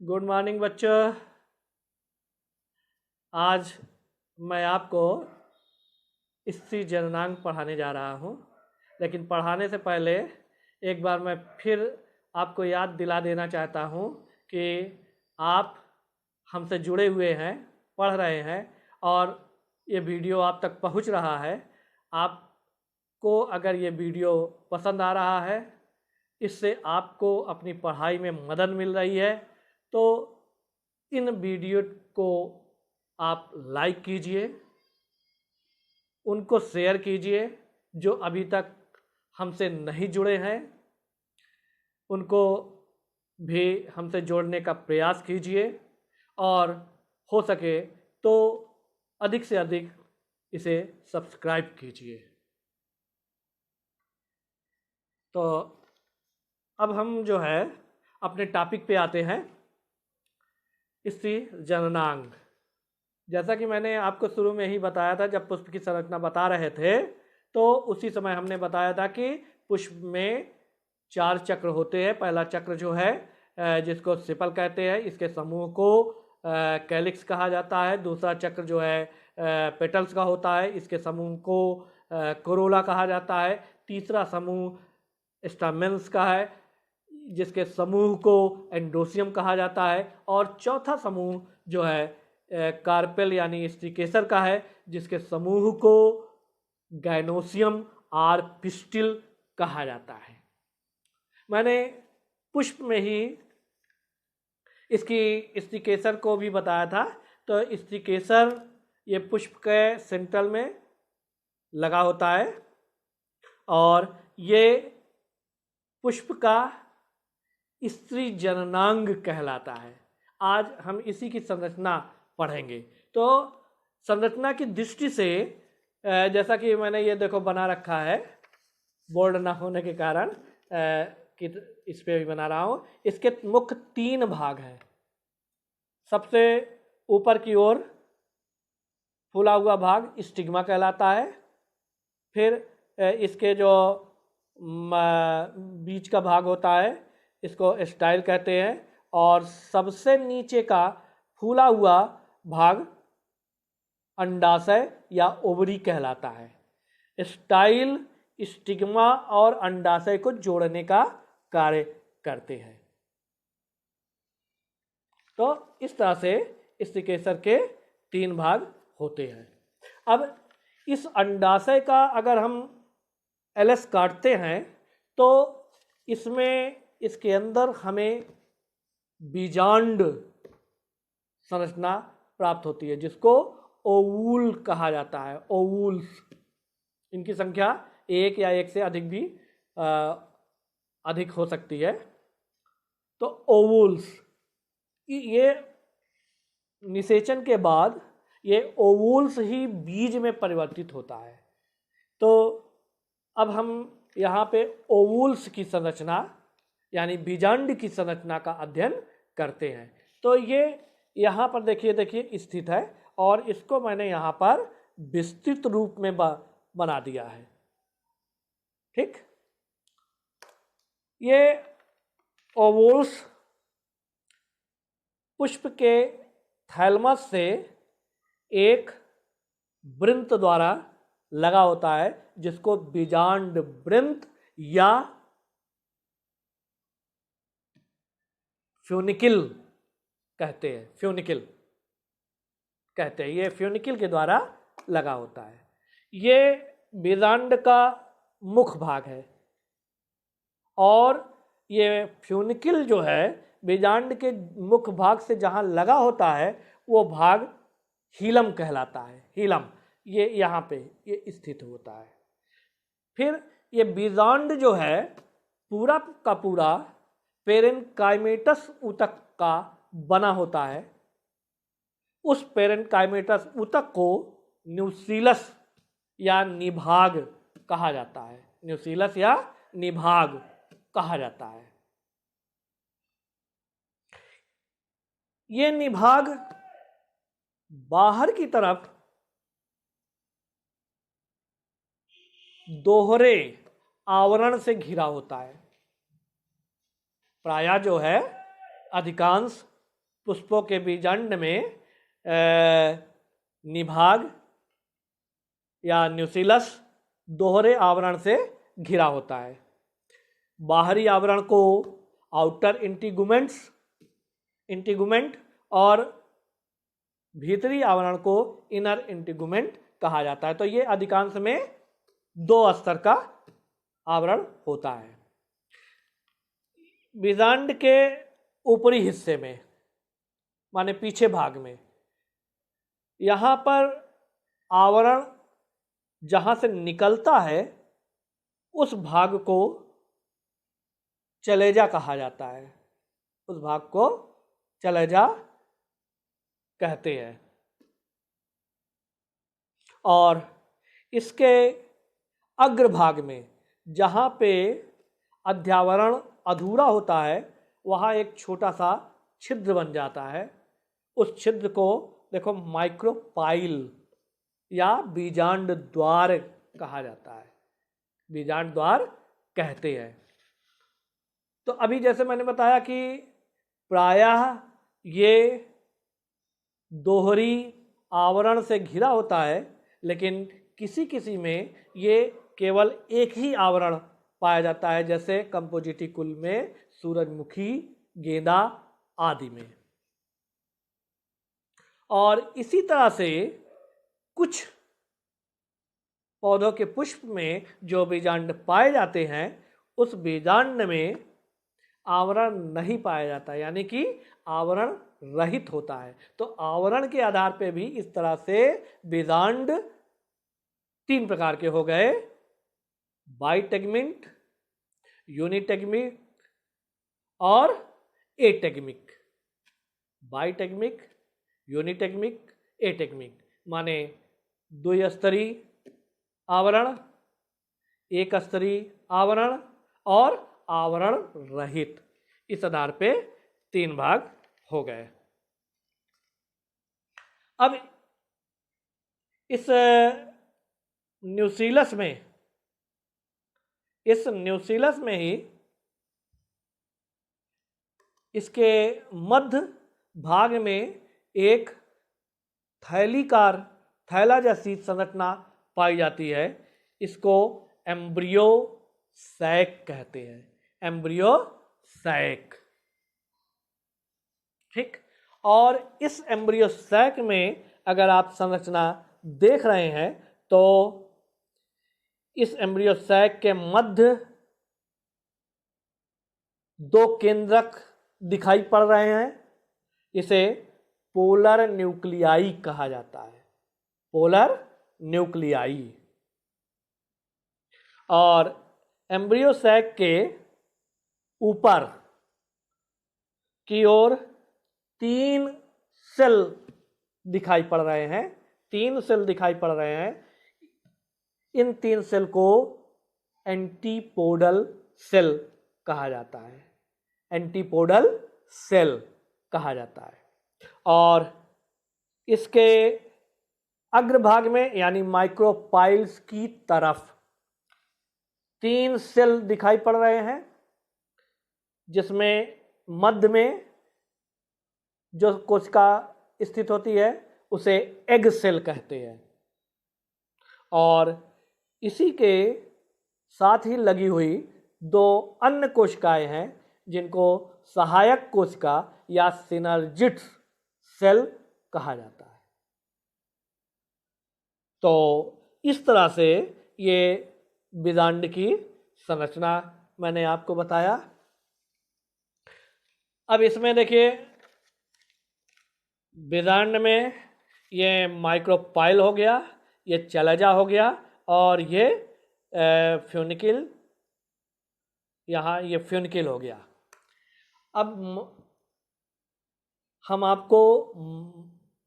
Good morning बच्चों। आज मैं आपको स्त्री जननांग पढ़ाने जा रहा हूँ, लेकिन पढ़ाने से पहले एक बार मैं फिर आपको याद दिला देना चाहता हूँ कि आप हमसे जुड़े हुए हैं, पढ़ रहे हैं और ये वीडियो आप तक पहुँच रहा है। आपको अगर ये वीडियो पसंद आ रहा है, इससे आपको अपनी पढ़ाई में मदद मिल रही है, तो इन वीडियो को आप लाइक कीजिए, उनको शेयर कीजिए। जो अभी तक हमसे नहीं जुड़े हैं उनको भी हमसे जोड़ने का प्रयास कीजिए और हो सके तो अधिक से अधिक इसे सब्सक्राइब कीजिए। तो अब हम जो है अपने टॉपिक पे आते हैं, स्त्री जननांग। जैसा कि मैंने आपको शुरू में ही बताया था, जब पुष्प की संरचना बता रहे थे तो उसी समय हमने बताया था कि पुष्प में 4 चक्र होते हैं। पहला चक्र जो है जिसको सिपल कहते हैं, इसके समूह को कैलिक्स कहा जाता है। दूसरा चक्र जो है पेटल्स का होता है, इसके समूह को कोरोला कहा जाता है। तीसरा समूह स्टामेन्स का है, जिसके समूह को एंडोसियम कहा जाता है। और चौथा समूह जो है कार्पेल यानी स्टिकेसर का है, जिसके समूह को गाइनोसियम और पिस्टिल कहा जाता है। मैंने पुष्प में ही इसकी स्टिकेसर को भी बताया था। तो स्टिकेसर ये पुष्प के सेंट्रल में लगा होता है और ये पुष्प का स्त्री जननांग कहलाता है। आज हम इसी की संरचना पढ़ेंगे। तो संरचना की दृष्टि से जैसा कि मैंने ये देखो बना रखा है, बोर्ड ना होने के कारण कि इस पे भी बना रहा हूँ। इसके मुख्य 3 भाग हैं। सबसे ऊपर की ओर फूला हुआ भाग स्टिग्मा कहलाता है। फिर इसके जो बीच का भाग होता है इसको स्टाइल कहते हैं। और सबसे नीचे का फूला हुआ भाग अंडाशय या ओवरी कहलाता है। स्टाइल स्टिग्मा और अंडाशय को जोड़ने का कार्य करते हैं। तो इस तरह से स्टिकेसर के 3 भाग होते हैं। अब इस अंडाशय का अगर हम एलएस काटते हैं तो इसमें इसके अंदर हमें बीजांड संरचना प्राप्त होती है, जिसको ओवूल कहा जाता है। ओवूल्स, इनकी संख्या 1 या 1 से अधिक भी अधिक हो सकती है। तो ओवूल्स, ये निषेचन के बाद ये ओवूल्स ही बीज में परिवर्तित होता है। तो अब हम यहाँ पे ओवूल्स की संरचना यानी बीजांड की संरचना का अध्ययन करते हैं। तो ये यहाँ पर देखिए स्थित है और इसको मैंने यहाँ पर विस्तृत रूप में बना दिया है। ठीक, ये ओवूल्स पुष्प के थैलमस से एक वृंत द्वारा लगा होता है, जिसको बीजांड वृंत या फ्यूनिकिल कहते हैं। फ्यूनिकिल कहते हैं, ये फ्यूनिकिल के द्वारा लगा होता है। ये बीजांड का मुख्य भाग है और ये फ्यूनिकिल जो है बीजांड के मुख्य भाग से जहाँ लगा होता है वो भाग हीलम कहलाता है। हीलम ये यहाँ पे ये स्थित होता है। फिर ये बीजांड जो है पूरा का पूरा पेरेन्काइमेटस ऊतक का बना होता है। उस पेरेन्काइमेटस ऊतक को न्यूसीलस या निभाग कहा जाता है। न्यूसीलस या निभाग कहा जाता है। ये निभाग बाहर की तरफ दोहरे आवरण से घिरा होता है। प्रायः जो है अधिकांश पुष्पों के बीजांड में निभाग या न्यूसिलस दोहरे आवरण से घिरा होता है। बाहरी आवरण को आउटर इंटीगुमेंट और भीतरी आवरण को इनर इंटीगुमेंट कहा जाता है। तो ये अधिकांश में 2 स्तर का आवरण होता है। बीजांड के ऊपरी हिस्से में माने पीछे भाग में, यहां पर आवरण जहां से निकलता है उस भाग को चलेजा कहा जाता है। उस भाग को चलेजा कहते हैं। और इसके अग्रभाग में जहां पे अध्यावरण अधूरा होता है वहां एक छोटा सा छिद्र बन जाता है। उस छिद्र को देखो माइक्रोपाइल या बीजांड द्वार कहा जाता है, बीजांड द्वार कहते हैं। तो अभी जैसे मैंने बताया कि प्रायः ये दोहरी आवरण से घिरा होता है, लेकिन किसी किसी में ये केवल एक ही आवरण पाया जाता है, जैसे कंपोजिटिकुल में, सूरजमुखी, गेंदा आदि में। और इसी तरह से कुछ पौधों के पुष्प में जो बीजांड पाए जाते हैं उस बीजांड में आवरण नहीं पाया जाता, यानी कि आवरण रहित होता है। तो आवरण के आधार पे भी इस तरह से बीजांड 3 प्रकार के हो गए: बाइटेगमिक, यूनिटेगमिक और एटेगमिक। बाइटेगमिक, यूनिटेगमिक, एटेगमिक माने 2 स्तरीय आवरण, 1 स्तरीय आवरण और आवरण रहित। इस आधार पे 3 भाग हो गए। अब इस न्यूसिलस में ही इसके मध्य भाग में एक थैला जैसी संरचना पाई जाती है। इसको एम्ब्रियो सैक कहते हैं, एम्ब्रियो सैक। ठीक। और इस एम्ब्रियो सैक में अगर आप संरचना देख रहे हैं तो इस एम्ब्रियो सैक के मध्य 2 केंद्रक दिखाई पड़ रहे हैं। इसे पोलर न्यूक्लियाई कहा जाता है, पोलर न्यूक्लियाई। और एम्ब्रियो सैक के ऊपर की ओर 3 सेल दिखाई पड़ रहे हैं, 3 सेल दिखाई पड़ रहे हैं। इन 3 सेल को एंटीपोडल सेल कहा जाता है, एंटीपोडल सेल कहा जाता है। और इसके अग्रभाग में यानी माइक्रोपाइल्स की तरफ 3 सेल दिखाई पड़ रहे हैं, जिसमें मध्य में जो कोशिका स्थित होती है उसे एग सेल कहते हैं। और इसी के साथ ही लगी हुई 2 अन्य कोशिकाएं हैं जिनको सहायक कोशिका या सिनर्जिड्स सेल कहा जाता है। तो इस तरह से ये बीजांड की संरचना मैंने आपको बताया। अब इसमें देखिए बीजांड में ये माइक्रोपाइल हो गया, ये चलेजा हो गया और ये फ्यूनिकिल, यहाँ ये फ्यूनिकिल हो गया। अब हम आपको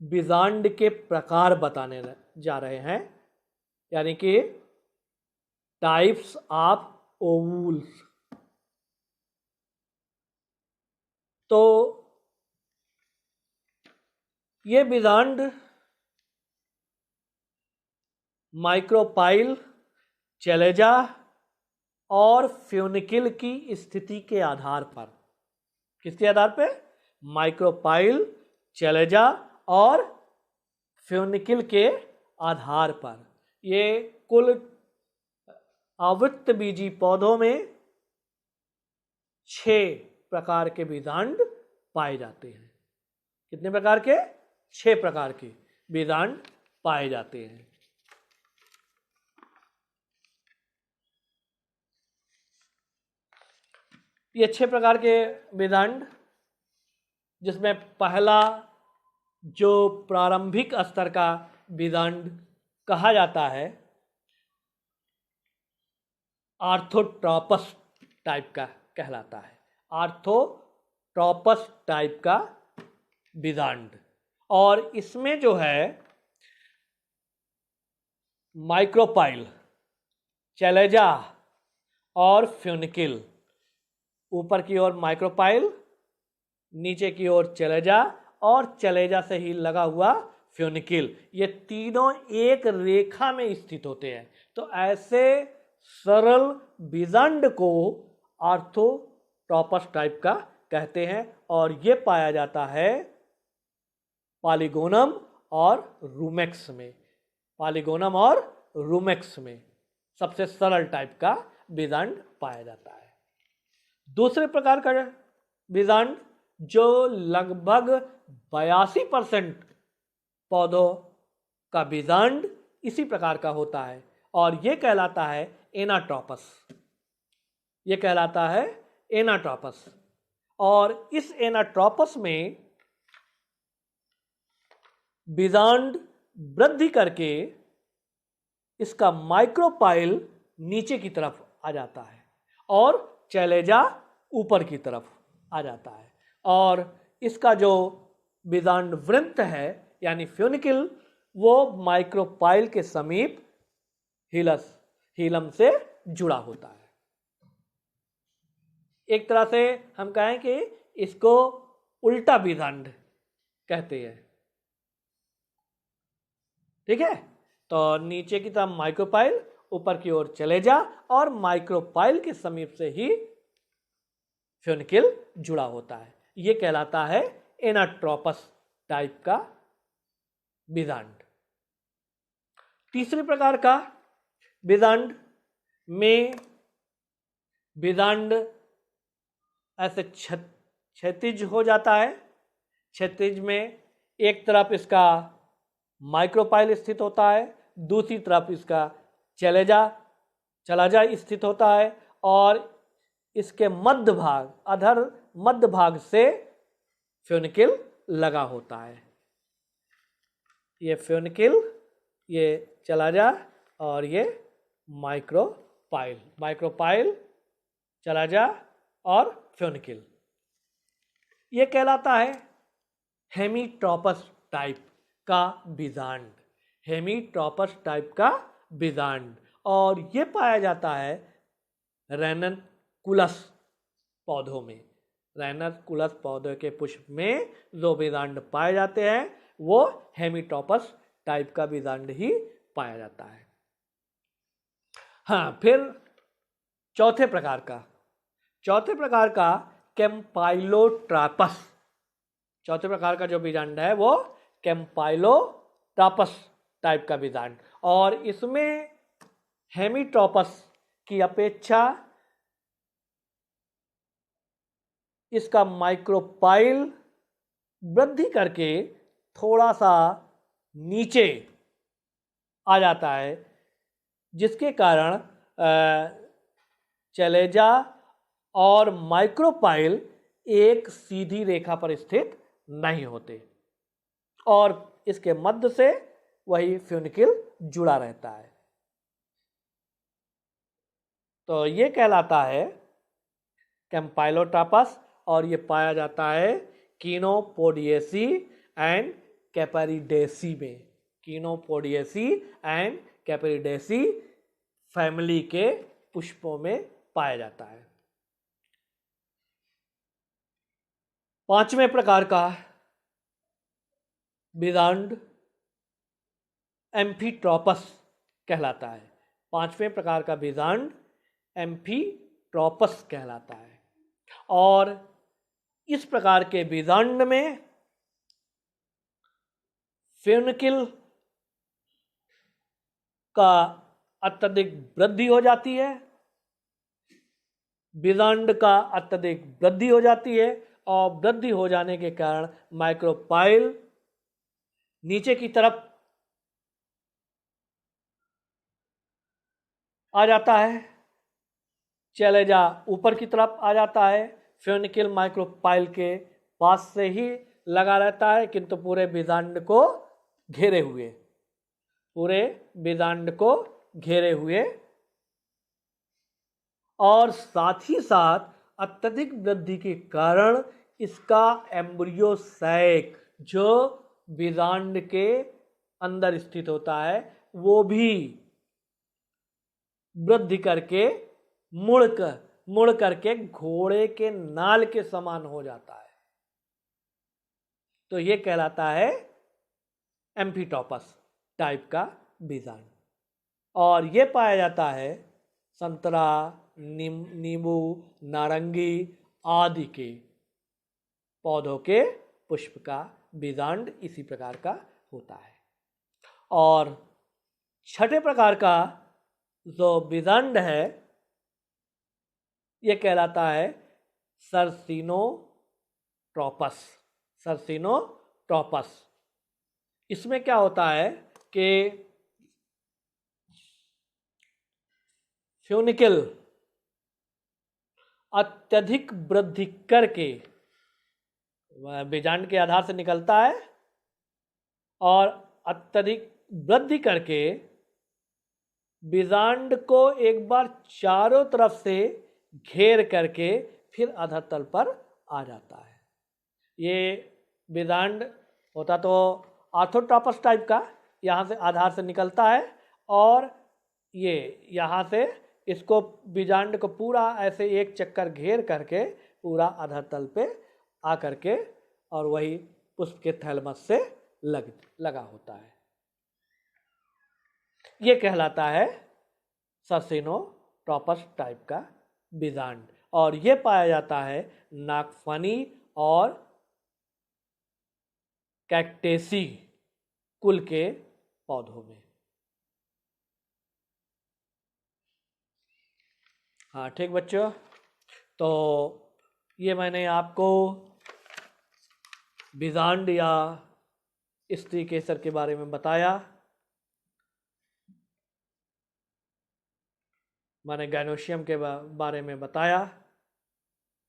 बीजांड के प्रकार बताने जा रहे हैं, यानी कि टाइप्स ऑफ ओवुल्स। तो ये बीजांड माइक्रोपाइल, चलेजा और फ्यूनिकिल की स्थिति के आधार पर, किसके आधार पे? माइक्रोपाइल, चैलेजा और फ्यूनिकिल के आधार पर। ये कुल आवृत्तबीजी पौधों में 6 प्रकार के बीजांड पाए जाते हैं। कितने प्रकार के? 6 प्रकार के बीजांड पाए जाते हैं। ये 6 प्रकार के बीजांड, जिसमें पहला जो प्रारंभिक स्तर का बीजांड कहा जाता है, आर्थोट्रॉपस टाइप का कहलाता है। आर्थोट्रॉपस टाइप का बीजांड। और इसमें जो है माइक्रोपाइल, चैलेजा और फ्यूनिकिल, ऊपर की ओर माइक्रोपाइल, नीचे की ओर चैलेजा और चैलेजा से ही लगा हुआ फ्यूनिकिल, ये तीनों एक रेखा में स्थित होते हैं। तो ऐसे सरल बीजांड को आर्थोट्रॉपस टाइप का कहते हैं और ये पाया जाता है पॉलीगोनम और रूमेक्स में। पॉलीगोनम और रूमेक्स में सबसे सरल टाइप का बीजांड पाया जाता है। दूसरे प्रकार का बीजांड जो लगभग 82% पौधों का बीजांड इसी प्रकार का होता है और यह कहलाता है एनाट्रोपस। यह कहलाता है एनाट्रोपस। और इस एनाट्रोपस में बीजांड वृद्धि करके इसका माइक्रोपाइल नीचे की तरफ आ जाता है और चैलेजा ऊपर की तरफ आ जाता है और इसका जो बीजांड वृंत है यानी फ्यूनिकिल, वो माइक्रोपाइल के समीप हीलम से जुड़ा होता है। एक तरह से हम कहें कि इसको उल्टा बीजांड कहते हैं। ठीक है, तो नीचे की तरफ माइक्रोपाइल, ऊपर की ओर चैलेजा और माइक्रोपाइल के समीप से ही फ्यूनिकिल जुड़ा होता है। यह कहलाता है एनाट्रोपस टाइप का बीजांड। तीसरे प्रकार का बीजांड में बीजांड ऐसे क्षैतिज हो जाता है। क्षैतिज में एक तरफ इसका माइक्रोपाइल स्थित होता है, दूसरी तरफ इसका चैलेजा स्थित होता है और इसके मध्य भाग, अधर मध्य भाग से फ्यूनिकिल लगा होता है। ये फ्यूनिकिल, ये चैलेजा और ये माइक्रोपाइल, चैलेजा और फ्यूनिकिल। ये कहलाता है हेमीट्रोपस टाइप का बीजांड। हेमीट्रोपस टाइप का बीजांड और ये पाया जाता है रैननकुलस पौधों में। रैननकुलस पौधों के पुष्प में जो बीजांड पाए जाते हैं वो हेमीट्रोपस टाइप का बीजांड ही पाया जाता है। हाँ, फिर चौथे प्रकार का कैम्पाइलोट्रापस। चौथे प्रकार का जो बीजांड है वो कैम्पाइलोट्रापस टाइप का बीजांड और इसमें हेमीट्रोपस की अपेक्षा इसका माइक्रोपाइल वृद्धि करके थोड़ा सा नीचे आ जाता है, जिसके कारण चैलेजा और माइक्रोपाइल एक सीधी रेखा पर स्थित नहीं होते और इसके मध्य से वही फ्यूनिकिल जुड़ा रहता है। तो ये कहलाता है कैम्पाइलोट्रापस और ये पाया जाता है कीनोपोडिएसी एंड कैपेरिडेसी में। कीनोपोडिएसी एंड कैपेरिडेसी फैमिली के पुष्पों में पाया जाता है। पांचवें प्रकार का बीजांड एम्फीट्रोपस कहलाता है। पांचवें प्रकार का बीजांड एम्फीट्रोपस कहलाता है और इस प्रकार के बीजांड में फ्यूनिकिल का अत्यधिक वृद्धि हो जाती है, बीजांड का अत्यधिक वृद्धि हो जाती है, और वृद्धि हो जाने के कारण माइक्रोपाइल नीचे की तरफ आ जाता है, चैलेजा ऊपर की तरफ आ जाता है। फ्यूनिकिल माइक्रोपाइल के पास से ही लगा रहता है, किंतु पूरे बीजांड को घेरे हुए, पूरे बीजांड को घेरे हुए, और साथ ही साथ अत्यधिक वृद्धि के कारण इसका एम्ब्रियो सैक जो बीजांड के अंदर स्थित होता है वो भी वृद्धि करके मुड़ करके घोड़े के नाल के समान हो जाता है। तो ये कहलाता है एम्फीटोपस टाइप का बीजांड, और ये पाया जाता है संतरा, नींबू, नारंगी आदि के पौधों के पुष्प का बीजांड इसी प्रकार का होता है। और छठे प्रकार का जो बीजांड है ये कहलाता है सर्सिनोट्रोपस। सर्सिनोट्रोपस इसमें क्या होता है कि फ्यूनिकिल अत्यधिक वृद्धि करके बीजांड के आधार से निकलता है और अत्यधिक वृद्धि करके बीजांड को एक बार चारों तरफ से घेर करके फिर आधार तल पर आ जाता है। ये बीजांड होता तो आर्थोट्रोपस टाइप का, यहाँ से आधार से निकलता है और ये यहाँ से इसको बीजांड को पूरा ऐसे एक चक्कर घेर करके पूरा आधार तल पे आ करके और वही पुष्प के थैलमस से लगा होता है। ये कहलाता है सर्सिनोट्रोपस टाइप का बीजांड, और ये पाया जाता है नागफनी और कैक्टेसी कुल के पौधों में। हाँ ठीक बच्चों, तो ये मैंने आपको बीजांड या स्त्री केसर के बारे में बताया। मैंने गैनोशियम के बारे में बताया,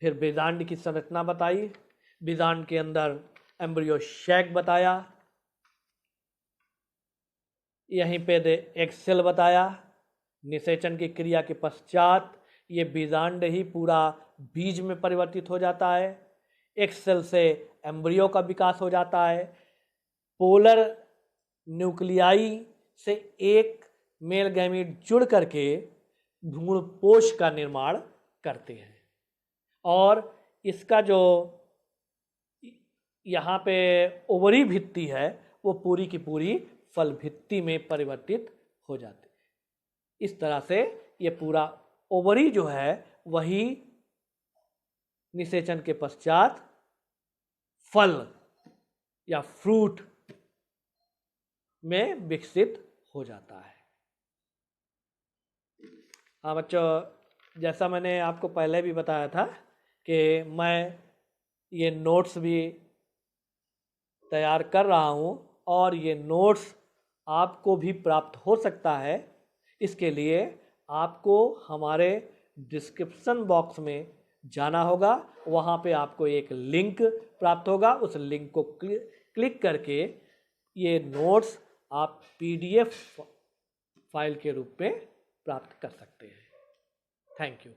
फिर बीजांड की संरचना बताई, बीजांड के अंदर एम्ब्रियो शैक बताया, यहीं पे एक सेल बताया। निषेचन की क्रिया के पश्चात ये बीजांड ही पूरा बीज में परिवर्तित हो जाता है। एक सेल से एम्ब्रियो का विकास हो जाता है। पोलर न्यूक्लियाई से एक मेल गैमीट जुड़ करके भ्रूणपोष का निर्माण करते हैं, और इसका जो यहाँ पे ओवरी भित्ति है वो पूरी की पूरी फल भित्ति में परिवर्तित हो जाती है। इस तरह से ये पूरा ओवरी जो है वही निषेचन के पश्चात फल या फ्रूट में विकसित हो जाता है। हाँ बच्चों, जैसा मैंने आपको पहले भी बताया था कि मैं ये नोट्स भी तैयार कर रहा हूँ और ये नोट्स आपको भी प्राप्त हो सकता है। इसके लिए आपको हमारे डिस्क्रिप्शन बॉक्स में जाना होगा, वहाँ पे आपको एक लिंक प्राप्त होगा। उस लिंक को क्लिक करके ये नोट्स आप PDF फाइल के रूप में प्राप्त कर सकते हैं। Thank you.